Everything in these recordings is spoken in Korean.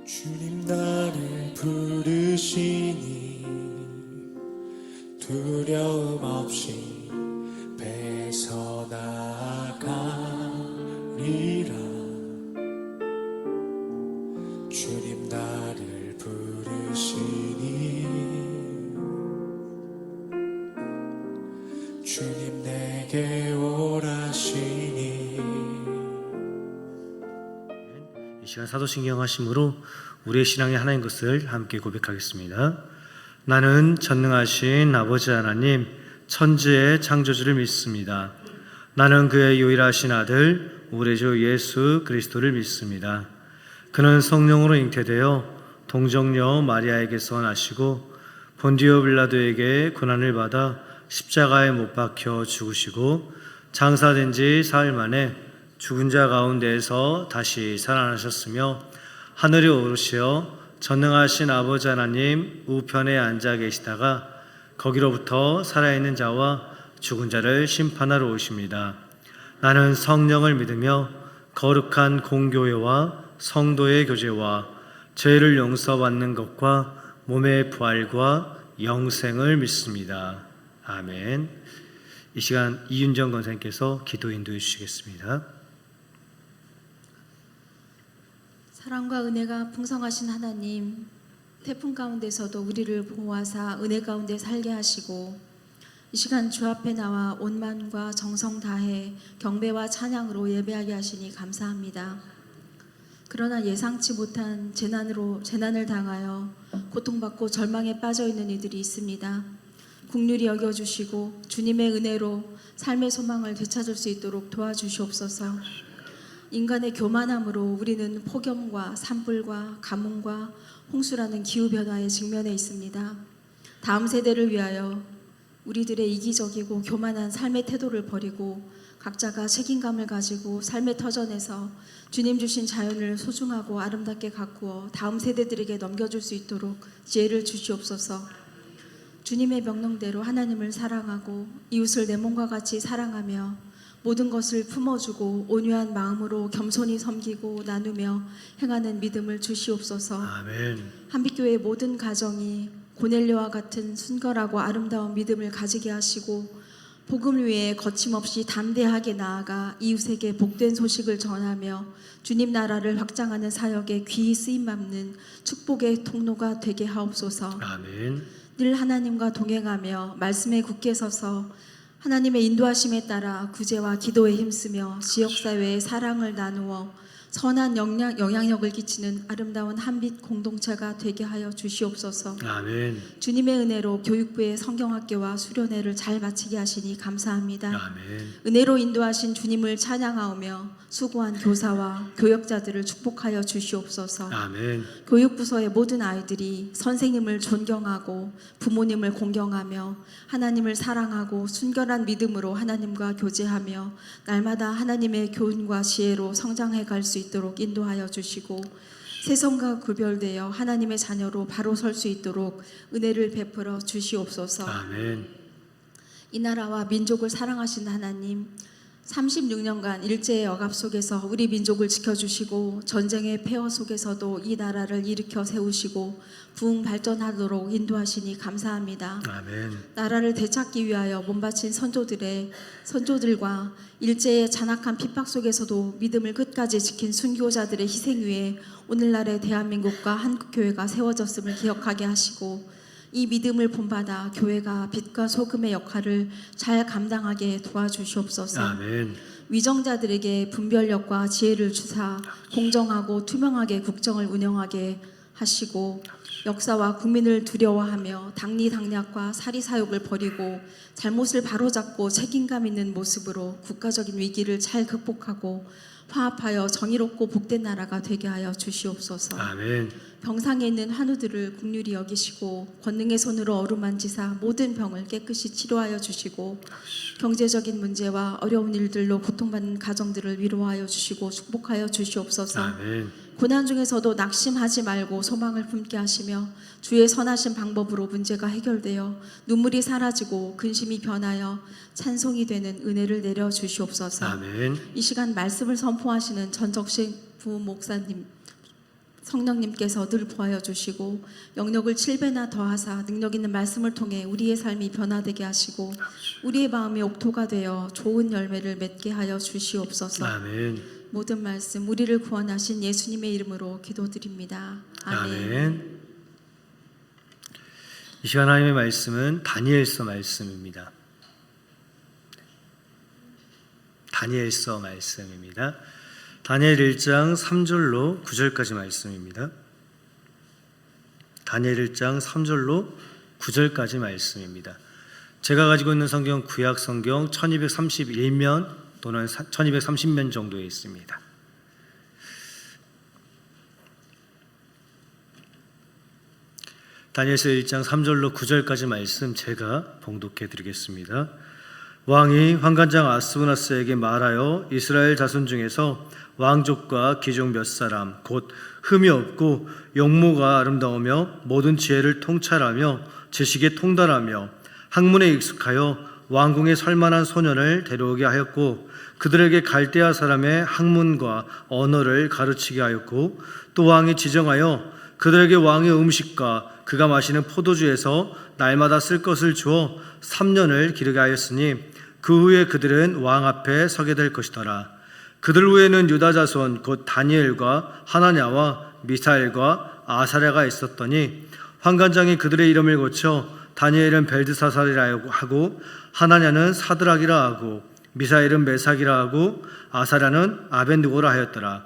주님 나를 부르시니 두려움 없이 배서 나아가리라. 주님 나를 부르시니 주님 내게 오라시니. 이 시간 사도신경 하심으로 우리의 신앙의 하나인 것을 함께 고백하겠습니다. 나는 전능하신 아버지 하나님 천지의 창조주를 믿습니다. 나는 그의 유일하신 아들 우리 주 예수 그리스도를 믿습니다. 그는 성령으로 잉태되어 동정녀 마리아에게서 나시고 본디오 빌라도에게 고난을 받아 십자가에 못 박혀 죽으시고 장사된 지 사흘 만에 죽은 자 가운데에서 다시 살아나셨으며 하늘에 오르시어 전능하신 아버지 하나님 우편에 앉아 계시다가 거기로부터 살아있는 자와 죽은 자를 심판하러 오십니다. 나는 성령을 믿으며 거룩한 공교회와 성도의 교제와 죄를 용서받는 것과 몸의 부활과 영생을 믿습니다. 아멘. 이 시간 이윤정 권사님께서 기도 인도해 주시겠습니다. 사랑과 은혜가 풍성하신 하나님, 태풍 가운데서도 우리를 보호하사 은혜 가운데 살게 하시고 이 시간 주 앞에 나와 온 마음과 정성 다해 경배와 찬양으로 예배하게 하시니 감사합니다. 그러나 예상치 못한 재난을 당하여 고통받고 절망에 빠져 있는 이들이 있습니다. 긍휼히 여겨주시고 주님의 은혜로 삶의 소망을 되찾을 수 있도록 도와주시옵소서. 인간의 교만함으로 우리는 폭염과 산불과 가뭄과 홍수라는 기후변화에 직면해 있습니다. 다음 세대를 위하여 우리들의 이기적이고 교만한 삶의 태도를 버리고 각자가 책임감을 가지고 삶의 터전에서 주님 주신 자연을 소중하고 아름답게 가꾸어 다음 세대들에게 넘겨줄 수 있도록 지혜를 주시옵소서. 주님의 명령대로 하나님을 사랑하고 이웃을 내 몸과 같이 사랑하며 모든 것을 품어주고 온유한 마음으로 겸손히 섬기고 나누며 행하는 믿음을 주시옵소서. 아멘. 한빛교회의 모든 가정이 고넬료와 같은 순결하고 아름다운 믿음을 가지게 하시고 복음을 위해 거침없이 담대하게 나아가 이웃에게 복된 소식을 전하며 주님 나라를 확장하는 사역에 귀히 쓰임받는 축복의 통로가 되게 하옵소서. 아멘. 늘 하나님과 동행하며 말씀에 굳게 서서 하나님의 인도하심에 따라 구제와 기도에 힘쓰며 지역사회의 사랑을 나누어 선한 영향력을 끼치는 아름다운 한빛 공동체가 되게 하여 주시옵소서. 아멘. 주님의 은혜로 교육부의 성경학교와 수련회를 잘 마치게 하시니 감사합니다. 아멘. 은혜로 인도하신 주님을 찬양하오며 수고한 교사와 교역자들을 축복하여 주시옵소서. 아멘. 교육부서의 모든 아이들이 선생님을 존경하고 부모님을 공경하며 하나님을 사랑하고 순결한 믿음으로 하나님과 교제하며 날마다 하나님의 교훈과 지혜로 성장해 갈 수 있도록 인도하여 주시고 세상과 구별되어 하나님의 자녀로 바로 설 수 있도록 은혜를 베풀어 주시옵소서. 아멘. 이 나라와 민족을 사랑하신 하나님, 36년간 일제의 억압 속에서 우리 민족을 지켜주시고 전쟁의 폐허 속에서도 이 나라를 일으켜 세우시고 부흥 발전하도록 인도하시니 감사합니다. 아멘. 나라를 되찾기 위하여 몸바친 선조들과 일제의 잔악한 핍박 속에서도 믿음을 끝까지 지킨 순교자들의 희생 위에 오늘날의 대한민국과 한국교회가 세워졌음을 기억하게 하시고 이 믿음을 본받아 교회가 빛과 소금의 역할을 잘 감당하게 도와주시옵소서. 아멘. 위정자들에게 분별력과 지혜를 주사 공정하고 투명하게 국정을 운영하게 하시고 역사와 국민을 두려워하며 당리당략과 사리사욕을 버리고 잘못을 바로잡고 책임감 있는 모습으로 국가적인 위기를 잘 극복하고 화합하여 정의롭고 복된 나라가 되게 하여 주시옵소서. 아멘. 병상에 있는 환우들을 긍휼히 여기시고 권능의 손으로 어루만지사 모든 병을 깨끗이 치료하여 주시고 경제적인 문제와 어려운 일들로 고통받는 가정들을 위로하여 주시고 축복하여 주시옵소서. 아멘. 고난 중에서도 낙심하지 말고 소망을 품게 하시며 주의 선하신 방법으로 문제가 해결되어 눈물이 사라지고 근심이 변하여 찬송이 되는 은혜를 내려 주시옵소서. 아멘. 이 시간 말씀을 선포하시는 전적식 부목사님 성령님께서 늘 보하여 주시고 영역을 7배나 더하사 능력 있는 말씀을 통해 우리의 삶이 변화되게 하시고 우리의 마음이 옥토가 되어 좋은 열매를 맺게 하여 주시옵소서. 아멘. 모든 말씀 우리를 구원하신 예수님의 이름으로 기도드립니다. 아멘. 아멘. 이 시간 하나님의 말씀은 다니엘서 말씀입니다. 다니엘서 말씀입니다. 다니엘 1장 3절로 9절까지 말씀입니다. 다니엘 1장 3절로 9절까지 말씀입니다. 제가 가지고 있는 성경 구약 성경 1231면 또는 1230면 정도에 있습니다. 다니엘서 1장 3절로 9절까지 말씀 제가 봉독해 드리겠습니다. 왕이 환관장 아스브나스에게 말하여 이스라엘 자손 중에서 왕족과 귀족 몇 사람 곧 흠이 없고 용모가 아름다우며 모든 지혜를 통찰하며 지식에 통달하며 학문에 익숙하여 왕궁에 설만한 소년을 데려오게 하였고 그들에게 갈대아 사람의 학문과 언어를 가르치게 하였고 또 왕이 지정하여 그들에게 왕의 음식과 그가 마시는 포도주에서 날마다 쓸 것을 주어 3년을 기르게 하였으니 그 후에 그들은 왕 앞에 서게 될 것이더라. 그들 후에는 유다 자손 곧 다니엘과 하나냐와 미사엘과 아사랴가 있었더니 환관장이 그들의 이름을 고쳐 다니엘은 벨드사살이라 하고 하나냐는 사드락이라 하고 미사엘은 메삭이라 하고 아사랴는 아벤느고라 하였더라.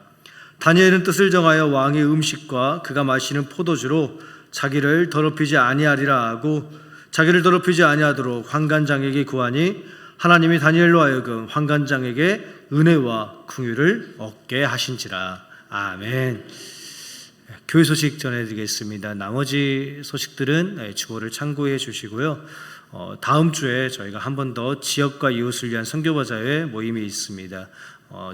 다니엘은 뜻을 정하여 왕의 음식과 그가 마시는 포도주로 자기를 더럽히지 아니하리라 하고 자기를 더럽히지 아니하도록 환관장에게 구하니 하나님이 다니엘로 하여금 환관장에게 은혜와 긍휼을 얻게 하신지라. 아멘. 교회 소식 전해드리겠습니다. 나머지 소식들은 주보를 참고해 주시고요. 다음 주에 저희가 한 번 더 지역과 이웃을 위한 선교바자회 모임이 있습니다.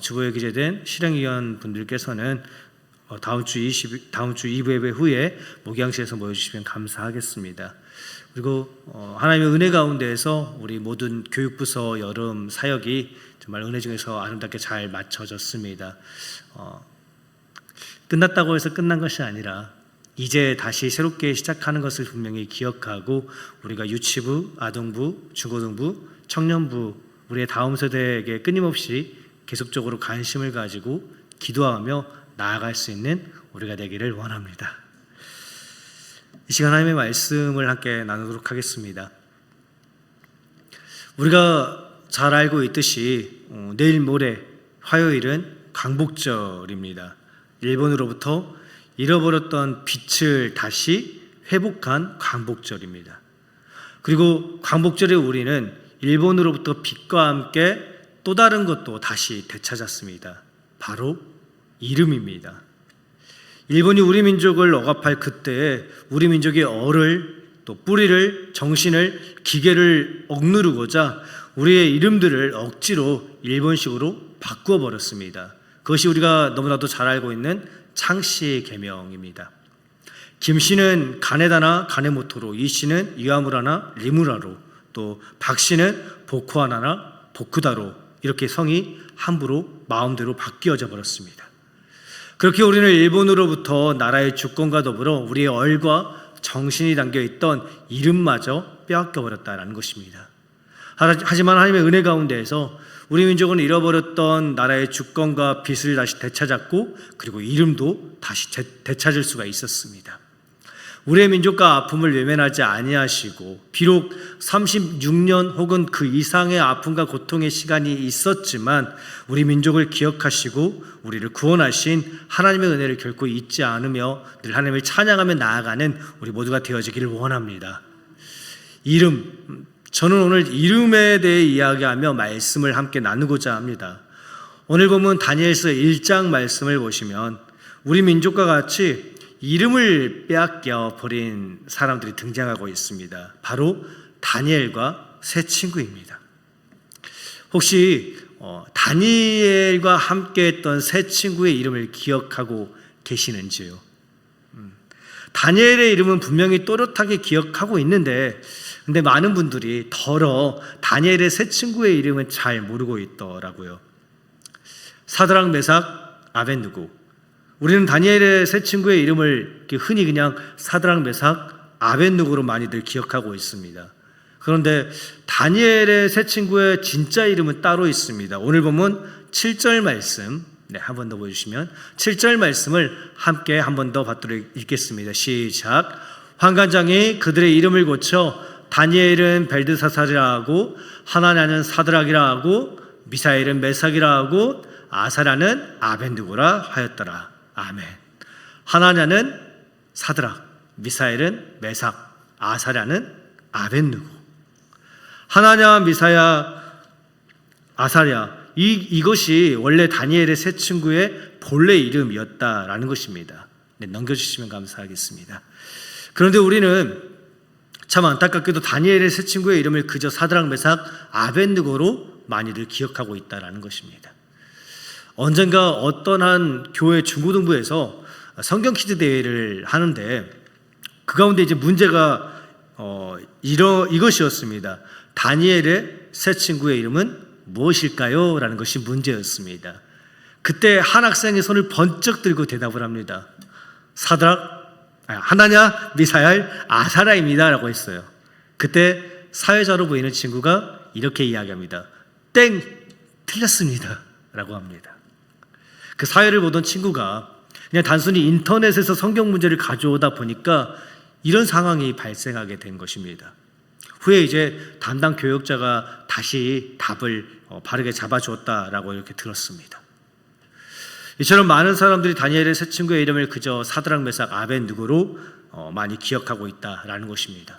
주보에 기재된 실행위원 분들께서는 다음 주 2부 예배 후에 목양실에서 모여주시면 감사하겠습니다. 그리고 하나님의 은혜 가운데에서 우리 모든 교육부서 여름 사역이 정말 은혜 중에서 아름답게 잘 맞춰졌습니다. 끝났다고 해서 끝난 것이 아니라 이제 다시 새롭게 시작하는 것을 분명히 기억하고 우리가 유치부, 아동부, 중고등부, 청년부 우리의 다음 세대에게 끊임없이 계속적으로 관심을 가지고 기도하며 나아갈 수 있는 우리가 되기를 원합니다. 이 시간 하나님의 말씀을 함께 나누도록 하겠습니다. 우리가 잘 알고 있듯이 내일 모레 화요일은 광복절입니다. 일본으로부터 잃어버렸던 빛을 다시 회복한 광복절입니다. 그리고 광복절에 우리는 일본으로부터 빛과 함께 또 다른 것도 다시 되찾았습니다. 바로 이름입니다. 일본이 우리 민족을 억압할 그때에 우리 민족의 얼을 또 뿌리를 정신을 기계를 억누르고자 우리의 이름들을 억지로 일본식으로 바꾸어 버렸습니다. 그것이 우리가 너무나도 잘 알고 있는 창씨 계명입니다. 김 씨는 가네다나 가네모토로, 이 씨는 이와무라나 리무라로, 또 박 씨는 보쿠하나나 보쿠다로 이렇게 성이 함부로 마음대로 바뀌어져 버렸습니다. 그렇게 우리는 일본으로부터 나라의 주권과 더불어 우리의 얼과 정신이 담겨있던 이름마저 빼앗겨 버렸다는 것입니다. 하지만 하나님의 은혜 가운데에서 우리 민족은 잃어버렸던 나라의 주권과 빛을 다시 되찾았고 그리고 이름도 다시 되찾을 수가 있었습니다. 우리의 민족과 아픔을 외면하지 아니하시고 비록 36년 혹은 그 이상의 아픔과 고통의 시간이 있었지만 우리 민족을 기억하시고 우리를 구원하신 하나님의 은혜를 결코 잊지 않으며 늘 하나님을 찬양하며 나아가는 우리 모두가 되어지기를 원합니다. 이름, 저는 오늘 이름에 대해 이야기하며 말씀을 함께 나누고자 합니다. 오늘 보면 다니엘서 1장 말씀을 보시면 우리 민족과 같이 이름을 빼앗겨 버린 사람들이 등장하고 있습니다. 바로 다니엘과 세 친구입니다. 혹시 다니엘과 함께 했던 세 친구의 이름을 기억하고 계시는지요? 다니엘의 이름은 분명히 또렷하게 기억하고 있는데 근데 많은 분들이 더러 다니엘의 세 친구의 이름은 잘 모르고 있더라고요. 사드락, 메삭, 아벤느고. 우리는 다니엘의 세 친구의 이름을 이렇게 흔히 그냥 사드락, 메삭, 아벳느고로 많이들 기억하고 있습니다. 그런데 다니엘의 세 친구의 진짜 이름은 따로 있습니다. 오늘 보면 7절 말씀, 한 번 더 보여주시면 7절 말씀을 함께 한 번 더 받도록 읽겠습니다. 시작. 환관장이 그들의 이름을 고쳐 다니엘은 벨드사살이라 하고, 하나냐는 사드락이라 하고, 미사엘은 메삭이라 하고, 아사랴는 아벳느고라 하였더라. 아멘. 하나냐는 사드락, 미사엘은 메삭, 아사랴는 아벳느고. 하나냐, 미사야, 아사랴, 이것이 원래 다니엘의 세 친구의 본래 이름이었다라는 것입니다. 넘겨주시면 감사하겠습니다. 그런데 우리는 참 안타깝게도 다니엘의 세 친구의 이름을 그저 사드락, 메삭, 아벳느고로 많이들 기억하고 있다라는 것입니다. 언젠가 어떤 한 교회 중고등부에서 성경 퀴즈 대회를 하는데 그 가운데 이제 문제가 이것이었습니다. 다니엘의 세 친구의 이름은 무엇일까요? 라는 것이 문제였습니다. 그때 한 학생이 손을 번쩍 들고 대답을 합니다. 하나냐, 미사엘, 아사랴입니다 라고 했어요. 그때 사회자로 보이는 친구가 이렇게 이야기합니다. 땡! 틀렸습니다 라고 합니다. 그 사회를 보던 친구가 그냥 단순히 인터넷에서 성경 문제를 가져오다 보니까 이런 상황이 발생하게 된 것입니다. 후에 이제 담당 교역자가 다시 답을 바르게 잡아주었다라고 이렇게 들었습니다. 이처럼 많은 사람들이 다니엘의 세 친구의 이름을 그저 사드락, 메삭, 아벳느고로 많이 기억하고 있다라는 것입니다.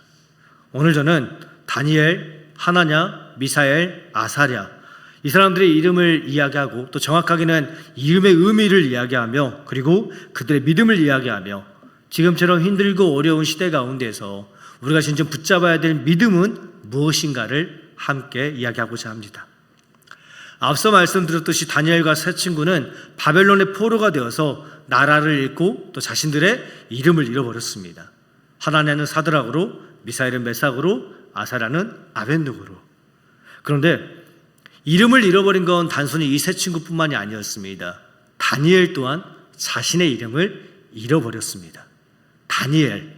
오늘 저는 다니엘, 하나냐, 미사엘, 아사랴 이 사람들의 이름을 이야기하고 또 정확하게는 이름의 의미를 이야기하며 그리고 그들의 믿음을 이야기하며 지금처럼 힘들고 어려운 시대 가운데서 우리가 진정 붙잡아야 될 믿음은 무엇인가를 함께 이야기하고자 합니다. 앞서 말씀드렸듯이 다니엘과 세 친구는 바벨론의 포로가 되어서 나라를 잃고 또 자신들의 이름을 잃어버렸습니다. 하나냐는 사드락으로, 미사엘은 메삭으로, 아사랴는 아벳느고로. 그런데 이름을 잃어버린 건 단순히 이 세 친구뿐만이 아니었습니다. 다니엘 또한 자신의 이름을 잃어버렸습니다. 다니엘,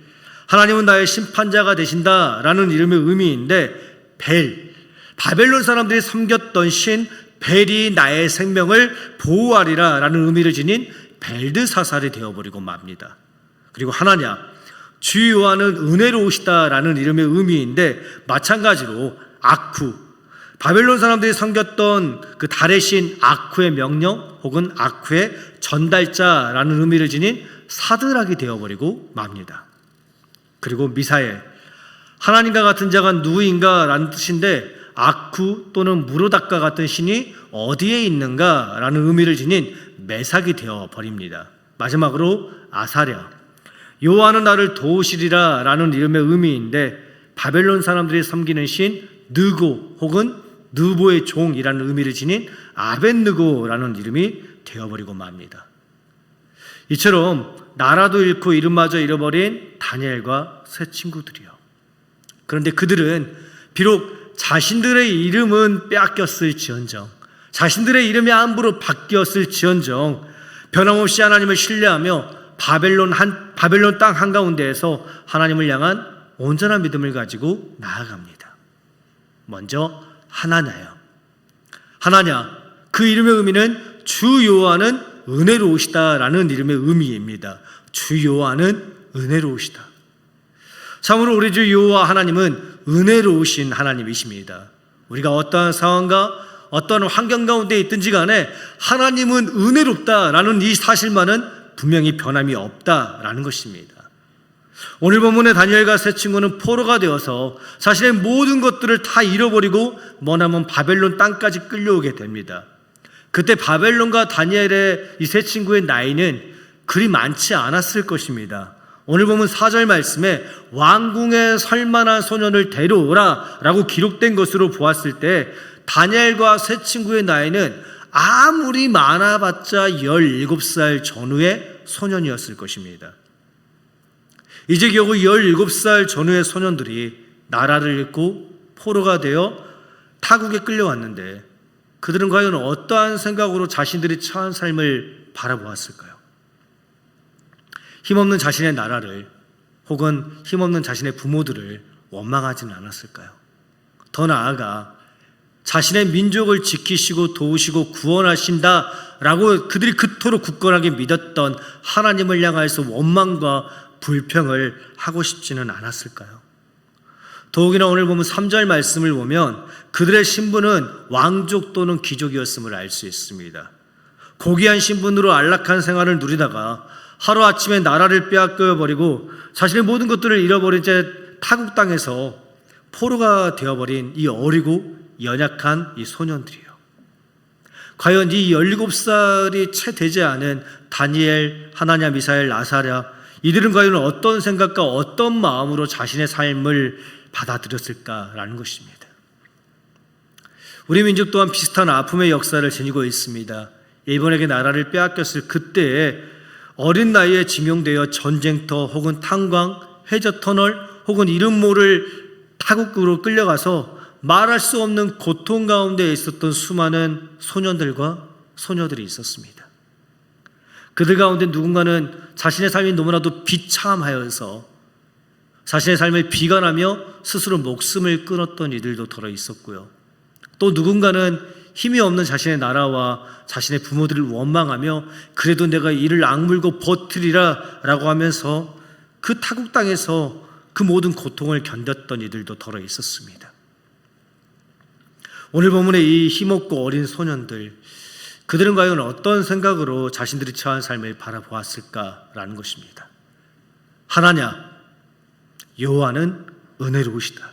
하나님은 나의 심판자가 되신다라는 이름의 의미인데 바벨론 사람들이 섬겼던 신 벨이 나의 생명을 보호하리라라는 의미를 지닌 벨드사살이 되어버리고 맙니다. 그리고 하나냐, 주 여호와는 은혜로우시다라는 이름의 의미인데 마찬가지로 아쿠, 바벨론 사람들이 섬겼던 그 달의 신 아쿠의 명령 혹은 아쿠의 전달자라는 의미를 지닌 사드락이 되어버리고 맙니다. 그리고 미사엘, 하나님과 같은 자가 누구인가 라는 뜻인데 아쿠 또는 무로닥과 같은 신이 어디에 있는가 라는 의미를 지닌 메삭이 되어버립니다. 마지막으로 아사랴, 여호와는 나를 도우시리라 라는 이름의 의미인데 바벨론 사람들이 섬기는 신 느고 혹은 느보의 종이라는 의미를 지닌 아벳느고라는 이름이 되어버리고 맙니다. 이처럼 나라도 잃고 이름마저 잃어버린 다니엘과 세 친구들이요. 그런데 그들은 비록 자신들의 이름은 빼앗겼을지언정, 자신들의 이름이 함부로 바뀌었을지언정 변함없이 하나님을 신뢰하며 바벨론 땅 한가운데에서 하나님을 향한 온전한 믿음을 가지고 나아갑니다. 먼저 하나냐요. 하나냐, 그 이름의 의미는 주 여호와는 은혜로우시다라는 이름의 의미입니다. 주 여호와는 은혜로우시다. 참으로 우리 주 여호와 하나님은 은혜로우신 하나님이십니다. 우리가 어떠한 상황과 어떠한 환경 가운데 있든지 간에 하나님은 은혜롭다라는 이 사실만은 분명히 변함이 없다라는 것입니다. 오늘 본문의 다니엘과 세 친구는 포로가 되어서 자신의 모든 것들을 다 잃어버리고 머나먼 바벨론 땅까지 끌려오게 됩니다. 그때 바벨론과 다니엘의 이 세 친구의 나이는 그리 많지 않았을 것입니다. 오늘 보면 4절 말씀에 왕궁에 설만한 소년을 데려오라 라고 기록된 것으로 보았을 때 다니엘과 세 친구의 나이는 아무리 많아봤자 17살 전후의 소년이었을 것입니다. 이제 겨우 17살 전후의 소년들이 나라를 잃고 포로가 되어 타국에 끌려왔는데 그들은 과연 어떠한 생각으로 자신들이 처한 삶을 바라보았을까요? 힘없는 자신의 나라를 혹은 힘없는 자신의 부모들을 원망하지는 않았을까요? 더 나아가 자신의 민족을 지키시고 도우시고 구원하신다라고 그들이 그토록 굳건하게 믿었던 하나님을 향하여서 원망과 불평을 하고 싶지는 않았을까요? 더욱이나 오늘 보면 3절 말씀을 보면 그들의 신분은 왕족 또는 귀족이었음을 알 수 있습니다. 고귀한 신분으로 안락한 생활을 누리다가 하루아침에 나라를 빼앗겨 버리고 자신의 모든 것들을 잃어버린 채 타국 땅에서 포로가 되어버린 이 어리고 연약한 이 소년들이에요. 과연 이 17살이 채 되지 않은 다니엘, 하나냐, 미사엘, 아사랴, 이들은 과연 어떤 생각과 어떤 마음으로 자신의 삶을 받아들였을까라는 것입니다. 우리 민족 또한 비슷한 아픔의 역사를 지니고 있습니다. 일본에게 나라를 빼앗겼을 그때에 어린 나이에 징용되어 전쟁터 혹은 탄광, 해저터널 혹은 이름 모를 타국으로 끌려가서 말할 수 없는 고통 가운데 있었던 수많은 소년들과 소녀들이 있었습니다. 그들 가운데 누군가는 자신의 삶이 너무나도 비참하여서 자신의 삶을 비관하며 스스로 목숨을 끊었던 이들도 들어 있었고요. 또 누군가는 힘이 없는 자신의 나라와 자신의 부모들을 원망하며 그래도 내가 이를 악물고 버티리라 라고 하면서 그 타국 땅에서 그 모든 고통을 견뎠던 이들도 더러 있었습니다. 오늘 본문의 이 힘없고 어린 소년들, 그들은 과연 어떤 생각으로 자신들이 처한 삶을 바라보았을까라는 것입니다. 하나냐, 여호와는 은혜로우시다.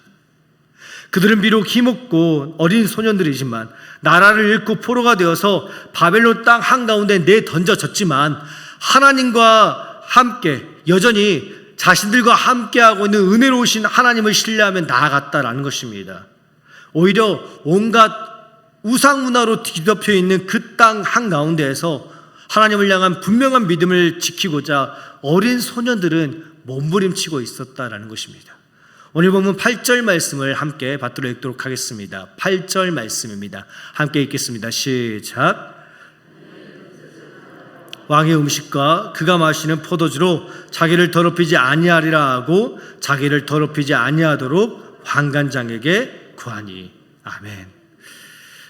그들은 비록 힘없고 어린 소년들이지만 나라를 잃고 포로가 되어서 바벨론 땅 한가운데 내던져졌지만 하나님과 함께 여전히 자신들과 함께하고 있는 은혜로우신 하나님을 신뢰하며 나아갔다라는 것입니다. 오히려 온갖 우상문화로 뒤덮여 있는 그 땅 한가운데에서 하나님을 향한 분명한 믿음을 지키고자 어린 소년들은 몸부림치고 있었다라는 것입니다. 오늘 보면 8절 말씀을 함께 받들어 읽도록 하겠습니다. 8절 말씀입니다. 함께 읽겠습니다. 시작. 왕의 음식과 그가 마시는 포도주로 자기를 더럽히지 아니하리라 하고 자기를 더럽히지 아니하도록 환관장에게 구하니. 아멘.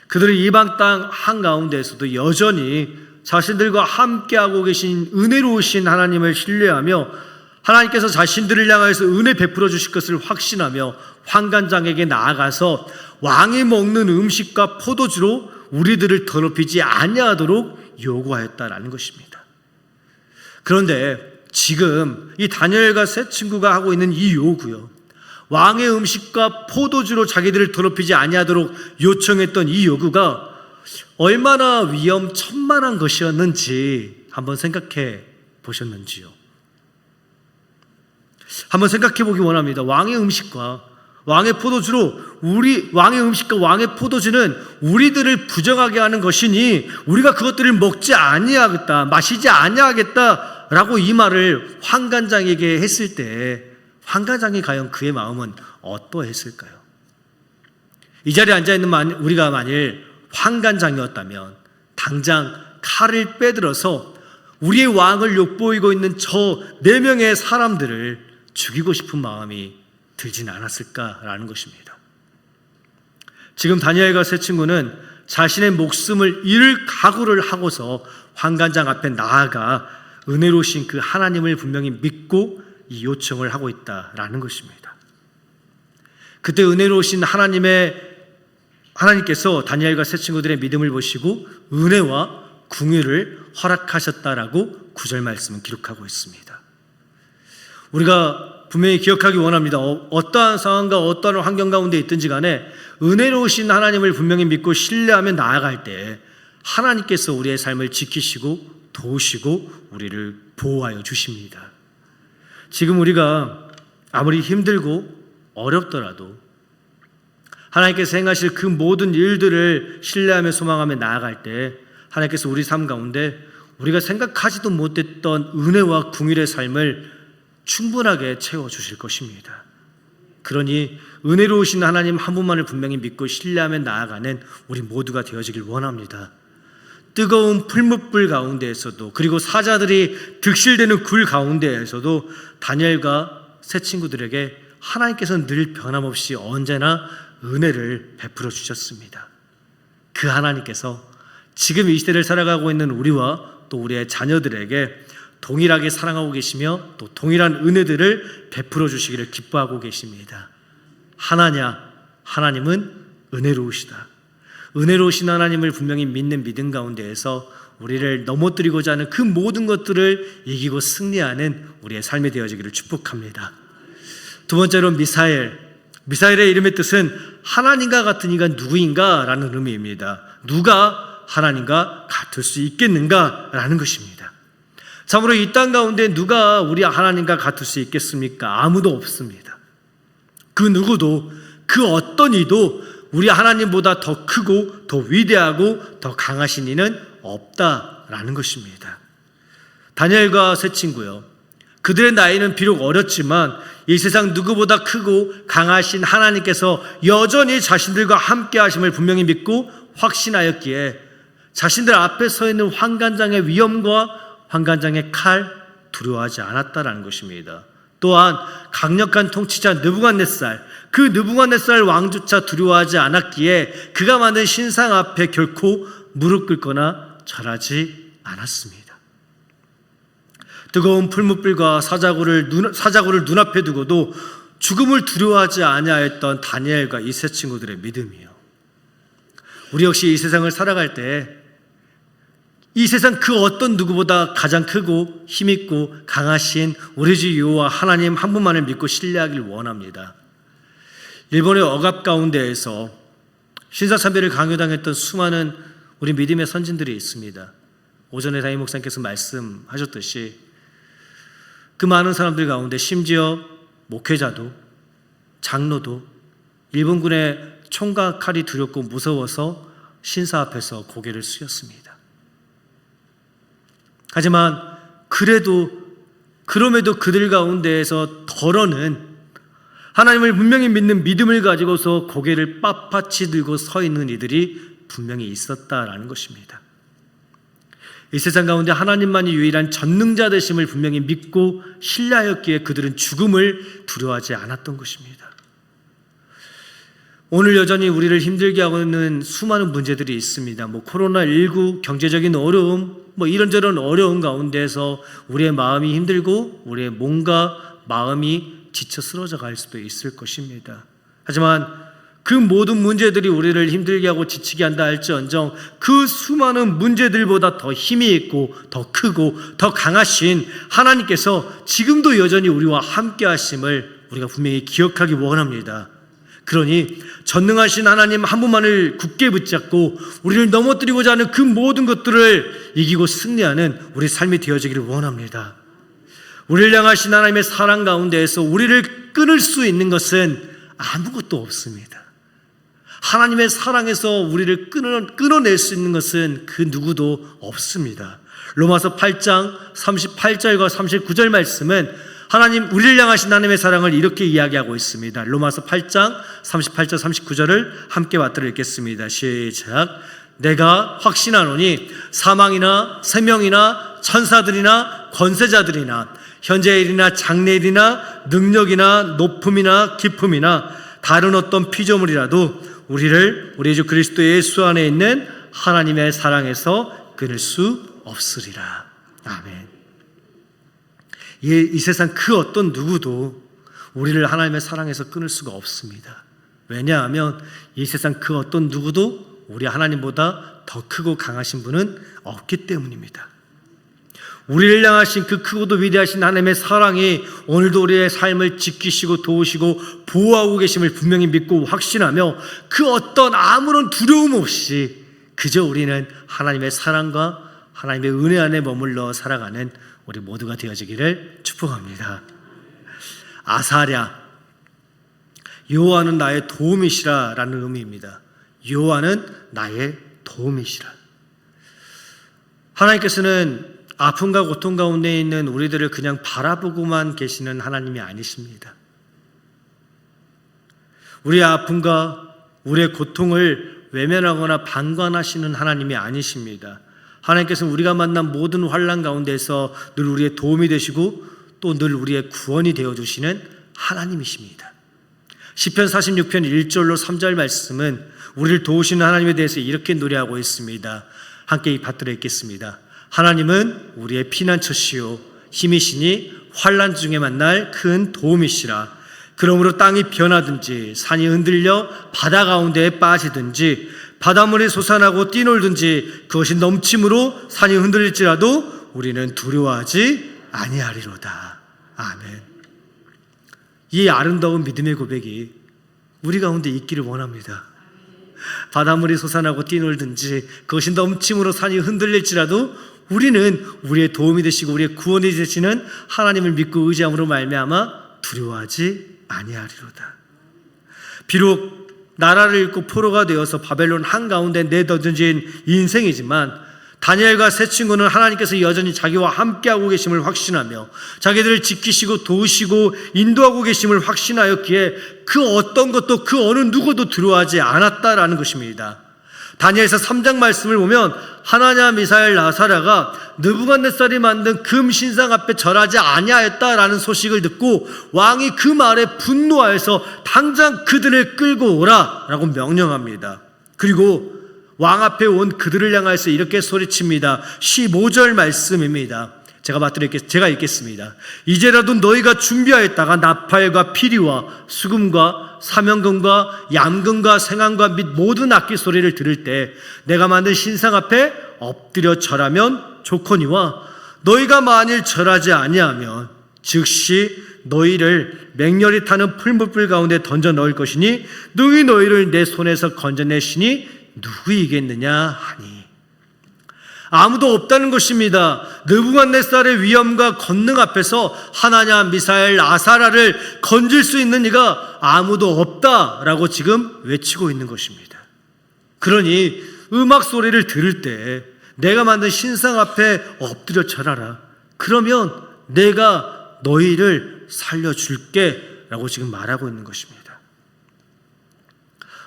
그들은 이방 땅 한가운데에서도 여전히 자신들과 함께하고 계신 은혜로우신 하나님을 신뢰하며 하나님께서 자신들을 향해서 은혜 베풀어 주실 것을 확신하며 환관장에게 나아가서 왕이 먹는 음식과 포도주로 우리들을 더럽히지 아니하도록 요구하였다라는 것입니다. 그런데 지금 이 다니엘과 세 친구가 하고 있는 이 요구요, 왕의 음식과 포도주로 자기들을 더럽히지 아니하도록 요청했던 이 요구가 얼마나 위험천만한 것이었는지 한번 생각해 보셨는지요? 한번 생각해 보기 원합니다. 왕의 음식과 왕의 포도주로 왕의 음식과 왕의 포도주는 우리들을 부정하게 하는 것이니 우리가 그것들을 먹지 아니하겠다, 마시지 아니하겠다라고 이 말을 환관장에게 했을 때 환관장이 과연 그의 마음은 어떠했을까요? 이 자리에 앉아있는 우리가 만일 환관장이었다면 당장 칼을 빼들어서 우리의 왕을 욕보이고 있는 저 4명의 사람들을 죽이고 싶은 마음이 들진 않았을까라는 것입니다. 지금 다니엘과 세 친구는 자신의 목숨을 잃을 각오를 하고서 환관장 앞에 나아가 은혜로우신 그 하나님을 분명히 믿고 이 요청을 하고 있다라는 것입니다. 그때 은혜로우신 하나님께서 다니엘과 세 친구들의 믿음을 보시고 은혜와 궁유를 허락하셨다라고 9절 말씀은 기록하고 있습니다. 우리가 분명히 기억하기 원합니다. 어떠한 상황과 어떠한 환경 가운데 있든지 간에 은혜로우신 하나님을 분명히 믿고 신뢰하며 나아갈 때 하나님께서 우리의 삶을 지키시고 도우시고 우리를 보호하여 주십니다. 지금 우리가 아무리 힘들고 어렵더라도 하나님께서 행하실 그 모든 일들을 신뢰하며 소망하며 나아갈 때 하나님께서 우리 삶 가운데 우리가 생각하지도 못했던 은혜와 궁율의 삶을 충분하게 채워주실 것입니다. 그러니 은혜로우신 하나님 한 분만을 분명히 믿고 신뢰하며 나아가는 우리 모두가 되어지길 원합니다. 뜨거운 풀무불 가운데에서도, 그리고 사자들이 득실되는 굴 가운데에서도 다니엘과 세 친구들에게 하나님께서는 늘 변함없이 언제나 은혜를 베풀어 주셨습니다. 그 하나님께서 지금 이 시대를 살아가고 있는 우리와 또 우리의 자녀들에게 동일하게 사랑하고 계시며 또 동일한 은혜들을 베풀어 주시기를 기뻐하고 계십니다. 하나냐? 하나님은 은혜로우시다. 은혜로우신 하나님을 분명히 믿는 믿음 가운데에서 우리를 넘어뜨리고자 하는 그 모든 것들을 이기고 승리하는 우리의 삶이 되어지기를 축복합니다. 두 번째로 미사엘의 이름의 뜻은 하나님과 같은 이가 누구인가 라는 의미입니다. 누가 하나님과 같을 수 있겠는가 라는 것입니다. 참으로 이 땅 가운데 누가 우리 하나님과 같을 수 있겠습니까? 아무도 없습니다. 그 누구도, 그 어떤 이도 우리 하나님보다 더 크고 더 위대하고 더 강하신 이는 없다라는 것입니다. 다니엘과 세 친구요, 그들의 나이는 비록 어렸지만 이 세상 누구보다 크고 강하신 하나님께서 여전히 자신들과 함께 하심을 분명히 믿고 확신하였기에 자신들 앞에 서 있는 환관장의 위험과 환관장의 칼 두려워하지 않았다라는 것입니다. 또한 강력한 통치자 느부갓네살, 그 느부갓네살 왕조차 두려워하지 않았기에 그가 만든 신상 앞에 결코 무릎 꿇거나 절하지 않았습니다. 뜨거운 풀무불과 사자굴을 눈앞에 두고도 죽음을 두려워하지 아니하였던 다니엘과 이 세 친구들의 믿음이요, 우리 역시 이 세상을 살아갈 때 이 세상 그 어떤 누구보다 가장 크고 힘있고 강하신 우리 주 여호와 하나님 한 분만을 믿고 신뢰하길 원합니다. 일본의 억압 가운데에서 신사참배를 강요당했던 수많은 우리 믿음의 선진들이 있습니다. 오전에 담임 목사님께서 말씀하셨듯이 그 많은 사람들 가운데 심지어 목회자도 장로도 일본군의 총과 칼이 두렵고 무서워서 신사 앞에서 고개를 숙였습니다. 하지만 그럼에도 그들 가운데에서 덜어는 하나님을 분명히 믿는 믿음을 가지고서 고개를 빳빳이 들고 서 있는 이들이 분명히 있었다라는 것입니다. 이 세상 가운데 하나님만이 유일한 전능자 되심을 분명히 믿고 신뢰하였기에 그들은 죽음을 두려워하지 않았던 것입니다. 오늘 여전히 우리를 힘들게 하고 있는 수많은 문제들이 있습니다. 코로나19, 경제적인 어려움, 이런저런 어려움 가운데서 우리의 마음이 힘들고 우리의 몸과 마음이 지쳐 쓰러져 갈 수도 있을 것입니다. 하지만 그 모든 문제들이 우리를 힘들게 하고 지치게 한다 할지언정 그 수많은 문제들보다 더 힘이 있고 더 크고 더 강하신 하나님께서 지금도 여전히 우리와 함께 하심을 우리가 분명히 기억하기 원합니다. 그러니 전능하신 하나님 한 분만을 굳게 붙잡고 우리를 넘어뜨리고자 하는 그 모든 것들을 이기고 승리하는 우리 삶이 되어지기를 원합니다. 우리를 향하신 하나님의 사랑 가운데에서 우리를 끊을 수 있는 것은 아무것도 없습니다. 하나님의 사랑에서 우리를 끊어낼 수 있는 것은 그 누구도 없습니다. 로마서 8장 38절과 39절 말씀은 하나님, 우리를 향하신 하나님의 사랑을 이렇게 이야기하고 있습니다. 로마서 8장 38절 39절을 함께 받들어 읽겠습니다. 시작. 내가 확신하노니 사망이나 생명이나 천사들이나 권세자들이나 현재일이나 장래일이나 능력이나 높음이나 깊음이나 다른 어떤 피조물이라도 우리를 우리 주 그리스도 예수 안에 있는 하나님의 사랑에서 끊을 수 없으리라. 아멘. 이 세상 그 어떤 누구도 우리를 하나님의 사랑에서 끊을 수가 없습니다. 왜냐하면 이 세상 그 어떤 누구도 우리 하나님보다 더 크고 강하신 분은 없기 때문입니다. 우리를 향하신 그 크고도 위대하신 하나님의 사랑이 오늘도 우리의 삶을 지키시고 도우시고 보호하고 계심을 분명히 믿고 확신하며 그 어떤 아무런 두려움 없이 그저 우리는 하나님의 사랑과 하나님의 은혜 안에 머물러 살아가는 우리 모두가 되어지기를 축복합니다. 아사랴, 여호와는 나의 도움이시라 라는 의미입니다. 여호와는 나의 도움이시라. 하나님께서는 아픔과 고통 가운데 있는 우리들을 그냥 바라보고만 계시는 하나님이 아니십니다. 우리의 아픔과 우리의 고통을 외면하거나 방관하시는 하나님이 아니십니다. 하나님께서는 우리가 만난 모든 환난 가운데서 늘 우리의 도움이 되시고 또 늘 우리의 구원이 되어주시는 하나님이십니다. 시편 46편 1절로 3절 말씀은 우리를 도우시는 하나님에 대해서 이렇게 노래하고 있습니다. 함께 받들어 읽겠습니다. 하나님은 우리의 피난처시요 힘이시니 환난 중에 만날 큰 도움이시라. 그러므로 땅이 변하든지 산이 흔들려 바다 가운데에 빠지든지 바닷물이 솟아나고 뛰놀든지 그것이 넘침으로 산이 흔들릴지라도 우리는 두려워하지 아니하리로다. 아멘. 이 아름다운 믿음의 고백이 우리 가운데 있기를 원합니다. 바닷물이 솟아나고 뛰놀든지 그것이 넘침으로 산이 흔들릴지라도 우리는 우리의 도움이 되시고 우리의 구원이 되시는 하나님을 믿고 의지함으로 말미암아 두려워하지 아니하리로다. 비록 나라를 잃고 포로가 되어서 바벨론 한가운데 내던진 인생이지만 다니엘과 세 친구는 하나님께서 여전히 자기와 함께하고 계심을 확신하며 자기들을 지키시고 도우시고 인도하고 계심을 확신하였기에 그 어떤 것도 그 어느 누구도 두려워하지 않았다라는 것입니다. 다니엘서 3장 말씀을 보면 하나냐 미사엘 아사랴가 느부갓네살이 만든 금 신상 앞에 절하지 아니하였다라는 소식을 듣고 왕이 그 말에 분노하여서 당장 그들을 끌고 오라 라고 명령합니다. 그리고 왕 앞에 온 그들을 향하여서 이렇게 소리칩니다. 15절 말씀입니다. 제가 읽겠습니다. 이제라도 너희가 준비하였다가 나팔과 피리와 수금과 사명금과 얌금과 생황과 및 모든 악기 소리를 들을 때 내가 만든 신상 앞에 엎드려 절하면 좋거니와 너희가 만일 절하지 아니하면 즉시 너희를 맹렬히 타는 풀무불 가운데 던져 넣을 것이니 능히 너희를 내 손에서 건져내시니 누구이겠느냐 하니. 아무도 없다는 것입니다. 느부갓네살의 위엄과 권능 앞에서 하나냐 미사엘 아사랴를 건질 수 있는 이가 아무도 없다라고 지금 외치고 있는 것입니다. 그러니 음악 소리를 들을 때 내가 만든 신상 앞에 엎드려 절하라. 그러면 내가 너희를 살려줄게 라고 지금 말하고 있는 것입니다.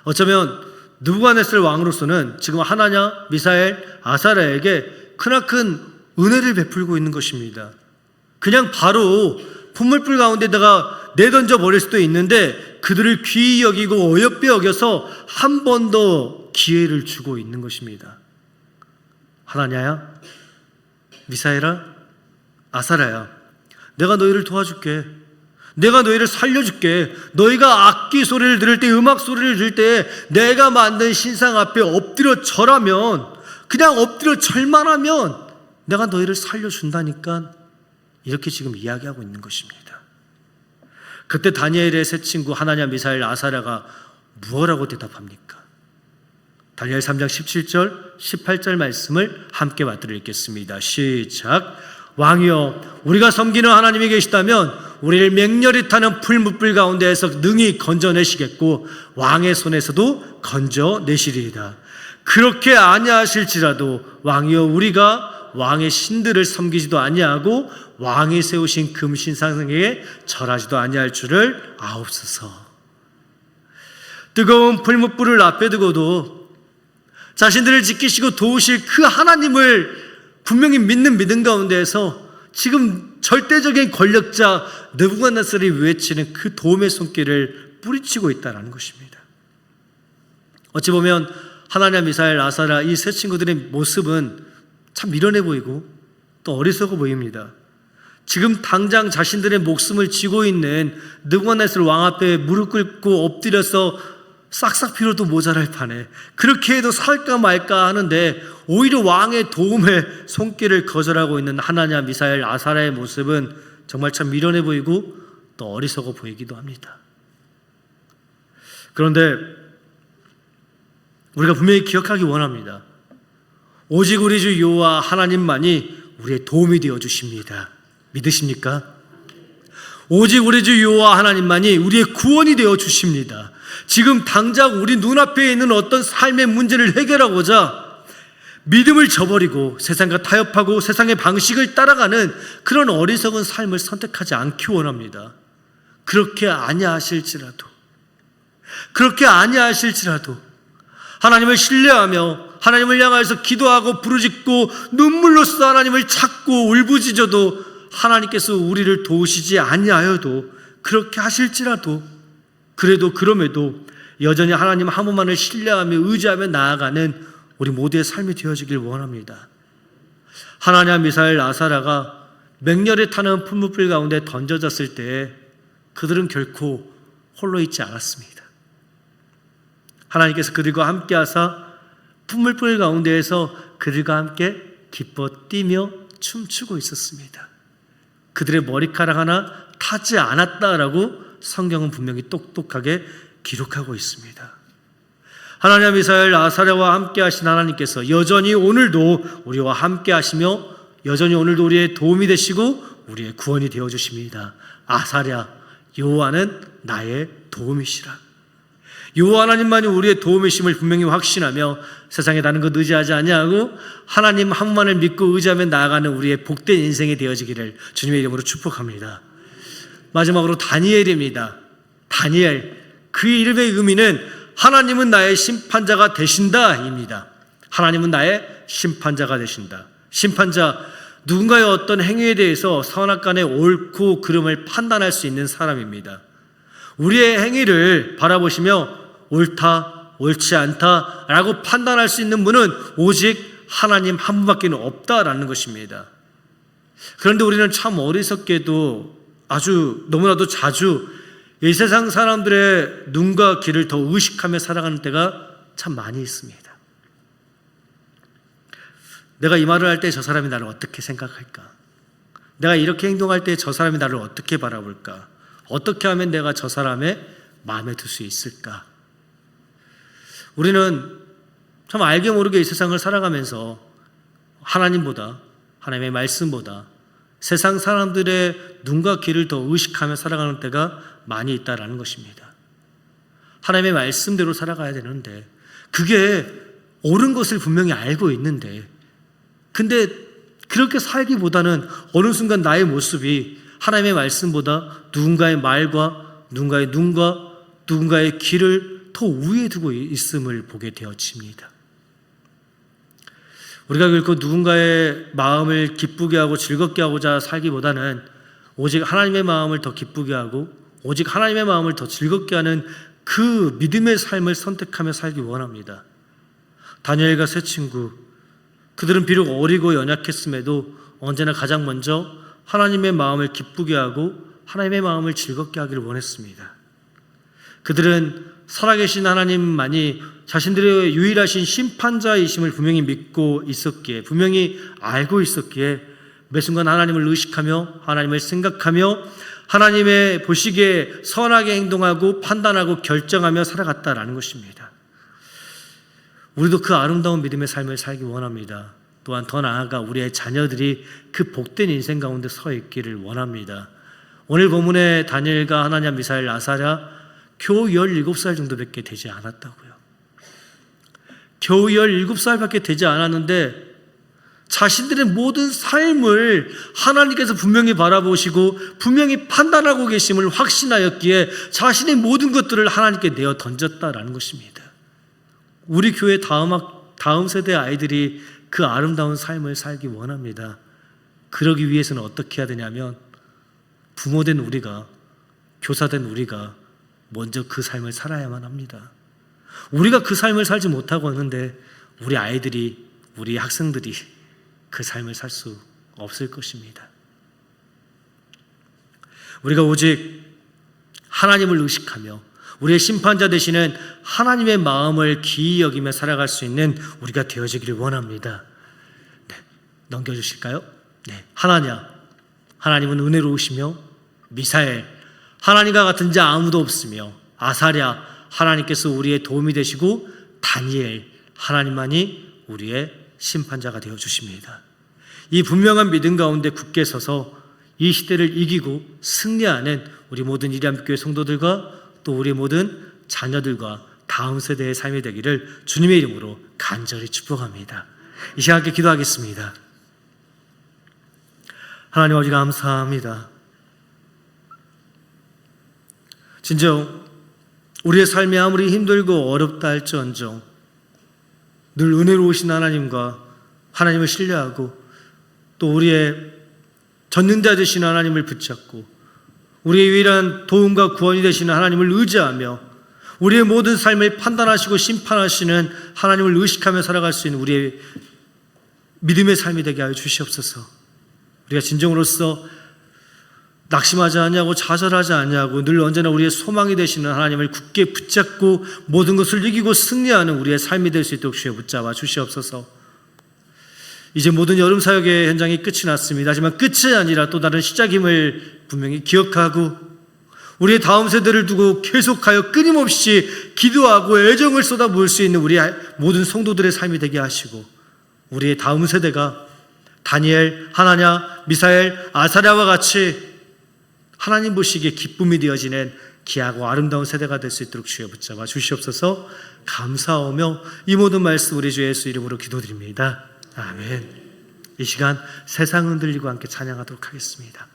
어쩌면 느부갓네살 왕으로서는 지금 하나냐 미사엘 아사랴에게 크나큰 은혜를 베풀고 있는 것입니다. 그냥 바로 분물불 가운데다가 내던져 버릴 수도 있는데 그들을 귀히 여기고 어여삐 여겨서 한 번 더 기회를 주고 있는 것입니다. 하나냐야, 미사엘아, 아사랴야, 내가 너희를 도와줄게. 내가 너희를 살려줄게. 너희가 악기 소리를 들을 때, 음악 소리를 들을 때 내가 만든 신상 앞에 엎드려 절하면, 그냥 엎드려 절만 하면 내가 너희를 살려준다니까, 이렇게 지금 이야기하고 있는 것입니다. 그때 다니엘의 세 친구 하나냐 미사엘 아사랴가 무엇라고 대답합니까? 다니엘 3장 17절 18절 말씀을 함께 받들어 읽겠습니다. 시작. 왕이여, 우리가 섬기는 하나님이 계시다면 우리를 맹렬히 타는 풀무불 가운데에서 능히 건져내시겠고 왕의 손에서도 건져내시리이다. 그렇게 아니하실지라도 왕이여, 우리가 왕의 신들을 섬기지도 아니하고 왕이 세우신 금신상에게 절하지도 아니할 줄을 아옵소서. 뜨거운 풀무불을 앞에 두고도 자신들을 지키시고 도우실 그 하나님을 분명히 믿는 믿음 가운데에서 지금 절대적인 권력자 느부갓네살이 외치는 그 도움의 손길을 뿌리치고 있다는 것입니다. 어찌 보면 하나냐 미사엘 아사랴 이 세 친구들의 모습은 참 미련해 보이고 또 어리석어 보입니다. 지금 당장 자신들의 목숨을 쥐고 있는 느부갓네살 왕 앞에 무릎 꿇고 엎드려서 싹싹 빌어도 모자랄 판에 그렇게 해도 살까 말까 하는데 오히려 왕의 도움의 손길을 거절하고 있는 하나냐 미사엘 아사랴의 모습은 정말 참 미련해 보이고 또 어리석어 보이기도 합니다. 그런데 우리가 분명히 기억하기 원합니다. 오직 우리 주 여호와 하나님만이 우리의 도움이 되어 주십니다. 믿으십니까? 오직 우리 주 여호와 하나님만이 우리의 구원이 되어 주십니다. 지금 당장 우리 눈앞에 있는 어떤 삶의 문제를 해결하고자 믿음을 저버리고 세상과 타협하고 세상의 방식을 따라가는 그런 어리석은 삶을 선택하지 않기 원합니다. 그렇게 아니하실지라도 하나님을 신뢰하며 하나님을 향하여서 기도하고 부르짖고 눈물로써 하나님을 찾고 울부짖어도 하나님께서 우리를 도우시지 아니하여도, 그렇게 하실지라도, 그럼에도 여전히 하나님 한 분만을 신뢰하며 의지하며 나아가는 우리 모두의 삶이 되어지길 원합니다. 하나냐, 미사엘, 아사랴가 맹렬히 타는 풀무불 가운데 던져졌을 때 그들은 결코 홀로 있지 않았습니다. 하나님께서 그들과 함께 하사 풀무불 가운데에서 그들과 함께 기뻐 뛰며 춤추고 있었습니다. 그들의 머리카락 하나 타지 않았다라고 성경은 분명히 똑똑하게 기록하고 있습니다. 하나냐, 미사엘, 아사랴와 함께 하신 하나님께서 여전히 오늘도 우리와 함께 하시며 여전히 오늘도 우리의 도움이 되시고 우리의 구원이 되어 주십니다. 아사랴, 여호와는 나의 도움이시라. 여호와 하나님만이 우리의 도움이심을 분명히 확신하며 세상에 다른 것 의지하지 아니하고 하나님 한 분만을 믿고 의지하며 나아가는 우리의 복된 인생이 되어지기를 주님의 이름으로 축복합니다. 마지막으로 다니엘입니다. 다니엘, 그 이름의 의미는 하나님은 나의 심판자가 되신다입니다. 하나님은 나의 심판자가 되신다. 심판자, 누군가의 어떤 행위에 대해서 선악간의 옳고 그름을 판단할 수 있는 사람입니다. 우리의 행위를 바라보시며 옳다, 옳지 않다 라고 판단할 수 있는 분은 오직 하나님 한 분밖에 없다라는 것입니다. 그런데 우리는 참 어리석게도 아주 너무나도 자주 이 세상 사람들의 눈과 귀를 더 의식하며 살아가는 때가 참 많이 있습니다. 내가 이 말을 할 때 저 사람이 나를 어떻게 생각할까? 내가 이렇게 행동할 때 저 사람이 나를 어떻게 바라볼까? 어떻게 하면 내가 저 사람의 마음에 들 수 있을까? 우리는 참 알게 모르게 이 세상을 살아가면서 하나님보다, 하나님의 말씀보다 세상 사람들의 눈과 귀를 더 의식하며 살아가는 때가 많이 있다라는 것입니다. 하나님의 말씀대로 살아가야 되는데, 그게 옳은 것을 분명히 알고 있는데, 근데 그렇게 살기보다는 어느 순간 나의 모습이 하나님의 말씀보다 누군가의 말과 누군가의 눈과 누군가의 귀를 더 우위에 두고 있음을 보게 되어집니다. 우리가 결코 누군가의 마음을 기쁘게 하고 즐겁게 하고자 살기보다는 오직 하나님의 마음을 더 기쁘게 하고 오직 하나님의 마음을 더 즐겁게 하는 그 믿음의 삶을 선택하며 살기 원합니다. 다니엘과 세 친구, 그들은 비록 어리고 연약했음에도 언제나 가장 먼저 하나님의 마음을 기쁘게 하고 하나님의 마음을 즐겁게 하기를 원했습니다. 그들은 살아계신 하나님만이 자신들의 유일하신 심판자이심을 분명히 믿고 있었기에, 분명히 알고 있었기에 매 순간 하나님을 의식하며 하나님을 생각하며 하나님의 보시기에 선하게 행동하고 판단하고 결정하며 살아갔다라는 것입니다. 우리도 그 아름다운 믿음의 삶을 살기 원합니다. 또한 더 나아가 우리의 자녀들이 그 복된 인생 가운데 서 있기를 원합니다. 오늘 본문의 다니엘과 하나냐, 미사엘, 아사랴 겨우 17살 정도밖에 되지 않았다고요. 겨우 17살밖에 되지 않았는데 자신들의 모든 삶을 하나님께서 분명히 바라보시고 분명히 판단하고 계심을 확신하였기에 자신의 모든 것들을 하나님께 내어 던졌다라는 것입니다. 우리 교회 다음 세대 아이들이 그 아름다운 삶을 살기 원합니다. 그러기 위해서는 어떻게 해야 되냐면 부모된 우리가, 교사된 우리가 먼저 그 삶을 살아야만 합니다. 우리가 그 삶을 살지 못하고 하는데 우리 아이들이, 우리 학생들이 그 삶을 살 수 없을 것입니다. 우리가 오직 하나님을 의식하며 우리의 심판자 되시는 하나님의 마음을 기이 여기며 살아갈 수 있는 우리가 되어지기를 원합니다. 네, 넘겨주실까요? 네, 하나냐, 하나님은 은혜로우시며 미사엘, 하나님과 같은 자 아무도 없으며 아사랴, 하나님께서 우리의 도움이 되시고 다니엘, 하나님만이 우리의 심판자가 되어주십니다. 이 분명한 믿음 가운데 굳게 서서 이 시대를 이기고 승리하는 우리 모든 이리함교회 성도들과 또 우리 모든 자녀들과 다음 세대의 삶이 되기를 주님의 이름으로 간절히 축복합니다. 이 시간 함께 기도하겠습니다. 하나님 아버지 감사합니다. 진정 우리의 삶이 아무리 힘들고 어렵다 할지언정 늘 은혜로우신 하나님을 신뢰하고 또 우리의 전능자 되시는 하나님을 붙잡고 우리의 유일한 도움과 구원이 되시는 하나님을 의지하며 우리의 모든 삶을 판단하시고 심판하시는 하나님을 의식하며 살아갈 수 있는 우리의 믿음의 삶이 되게 하여 주시옵소서. 우리가 진정으로서 낙심하지 않냐고 좌절하지 않냐고 늘 언제나 우리의 소망이 되시는 하나님을 굳게 붙잡고 모든 것을 이기고 승리하는 우리의 삶이 될 수 있도록 주여 붙잡아 주시옵소서. 이제 모든 여름 사역의 현장이 끝이 났습니다. 하지만 끝이 아니라 또 다른 시작임을 분명히 기억하고 우리의 다음 세대를 두고 계속하여 끊임없이 기도하고 애정을 쏟아부을 수 있는 우리 모든 성도들의 삶이 되게 하시고 우리의 다음 세대가 다니엘, 하나냐, 미사엘, 아사랴와 같이 하나님 보시기에 기쁨이 되어지는 귀하고 아름다운 세대가 될 수 있도록 주여 붙잡아 주시옵소서. 감사하며 이 모든 말씀 우리 주 예수 이름으로 기도드립니다. 아멘. 이 시간 세상 흔들리고 함께 찬양하도록 하겠습니다.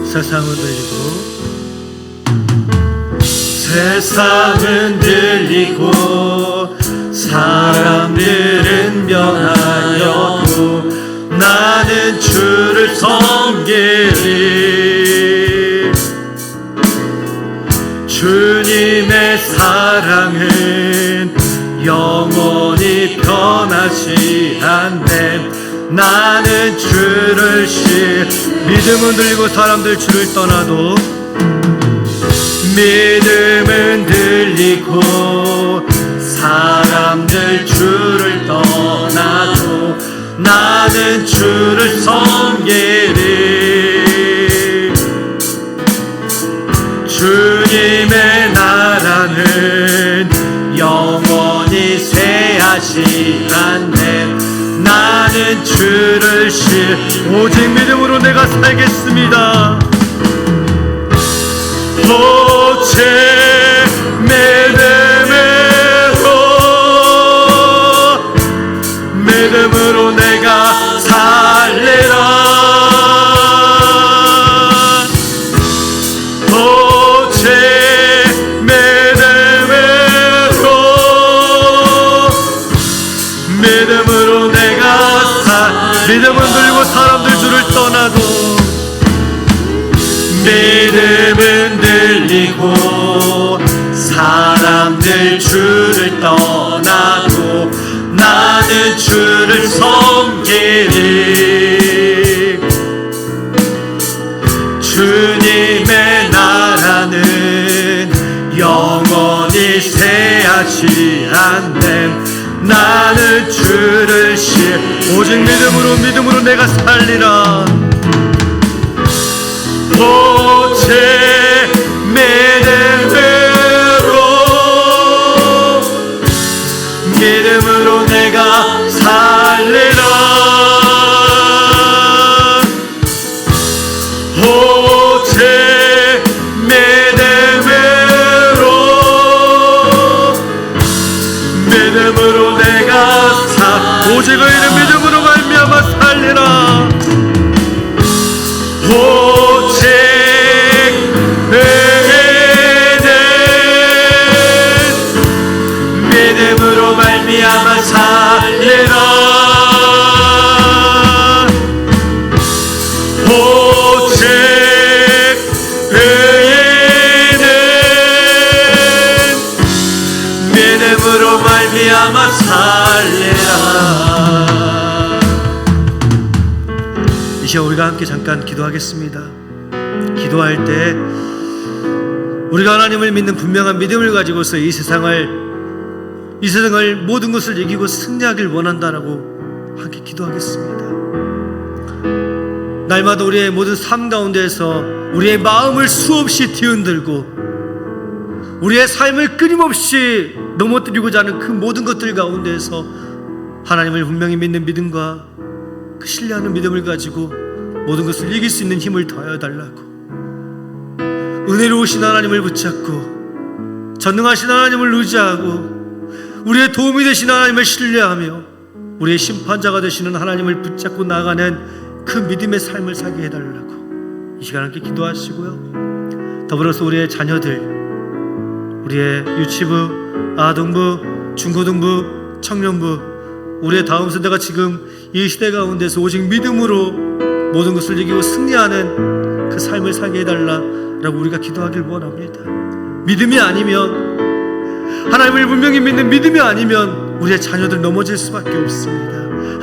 세상 흔들리고 세상은 들리고 사람들은 변하여도 나는 주를 섬기리. 주님의 사랑은 영원히 변하지 않네. 나는 주를 믿음은 들리고 사람들 주를 떠나도 믿음은 들리고 사람들 주를 떠나도 나는 주를 섬기리. 주님의 나라는 영원히 쇠하지 않네. 나는 주를 오직 믿음으로 내가 살겠습니다. 오직 믿음으로 내가 살리라. 오직 믿음으로 내가 믿음은 들고 사람들 주를 떠나도 믿음은 들리고 사람들 주를 떠나도 나는 주를 섬기리. 주님의 나라는 영원히 쇠하지 않네. 나는 주를 오직 믿음으로 내가 살리라. 오직 믿음으로 내가 살리라. 오직 믿음으로 내가 오직 의는 믿음으로 말미암아 살리라. 오직 믿음으로 말미암아 살리라. 오직 믿음으로 말미암아 살리라. 이 시간 우리가 함께 잠깐 기도하겠습니다. 기도할 때 우리가 하나님을 믿는 분명한 믿음을 가지고서 이 세상을 모든 것을 이기고 승리하길 원한다라고 함께 기도하겠습니다. 날마다 우리의 모든 삶 가운데에서 우리의 마음을 수없이 뒤흔들고 우리의 삶을 끊임없이 넘어뜨리고자 하는 그 모든 것들 가운데에서 하나님을 분명히 믿는 믿음과 그 신뢰하는 믿음을 가지고 모든 것을 이길 수 있는 힘을 더하여 달라고, 은혜로우신 하나님을 붙잡고 전능하신 하나님을 의지하고 우리의 도움이 되시는 하나님을 신뢰하며 우리의 심판자가 되시는 하나님을 붙잡고 나아가는 그 믿음의 삶을 살게 해달라고 이 시간 함께 기도하시고요. 더불어서 우리의 자녀들, 우리의 유치부, 아동부, 중고등부, 청년부, 우리의 다음 세대가 지금 이 시대 가운데서 오직 믿음으로 모든 것을 이기고 승리하는 그 삶을 살게 해달라라고 우리가 기도하길 원합니다. 믿음이 아니면, 하나님을 분명히 믿는 믿음이 아니면 우리의 자녀들 넘어질 수밖에 없습니다.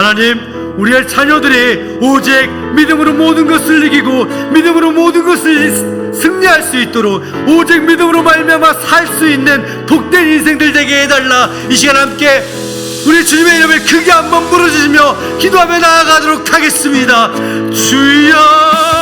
하나님, 우리의 자녀들이 오직 믿음으로 모든 것을 이기고 믿음으로 모든 것을 승리할 수 있도록 오직 믿음으로 말미암아 살 수 있는 복된 인생들 되게 해달라. 이 시간 함께 우리 주님의 이름을 크게 한번 부르짖으며 기도하며 나아가도록 하겠습니다. 주여